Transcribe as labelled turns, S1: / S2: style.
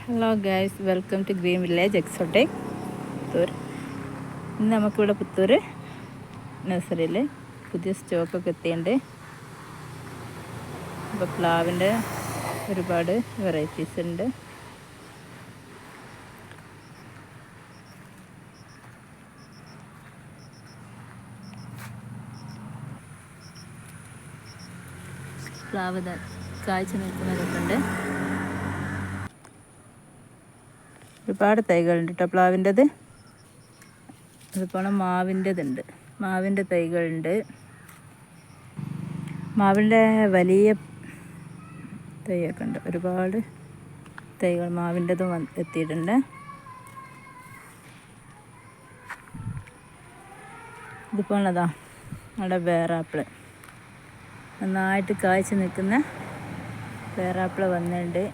S1: Hello guys, welcome to green village exotic Puthur. ഇന്ന് നമുക്കിവിടെ പുത്തൂർ നഴ്സറിയിൽ പുതിയ സ്റ്റോക്കൊക്കെ എത്തിയുണ്ട്. ഇപ്പോൾ പ്ലാവിൻ്റെ ഒരുപാട് വെറൈറ്റീസ് ഉണ്ട്. പ്ലാവ് കായ്ച്ചു നിൽക്കുന്നതൊക്കെ ഉണ്ട്. ഒരുപാട് തൈകളുണ്ട് കേട്ടോ പ്ലാവിൻ്റെത്. അതുപോലെ മാവിൻ്റെതുണ്ട്. മാവിൻ്റെ തൈകളുണ്ട്. മാവിൻ്റെ വലിയ തൈയൊക്കെ ഉണ്ട്. ഒരുപാട് തൈകൾ മാവിൻ്റെതും എത്തിയിട്ടുണ്ട്. ഇതുപോലതാ നമ്മുടെ പേരാപ്പിൾ, നന്നായിട്ട് കായ്ച്ചു നിൽക്കുന്ന പേരാപ്പിൾ വന്നിട്ടുണ്ട്.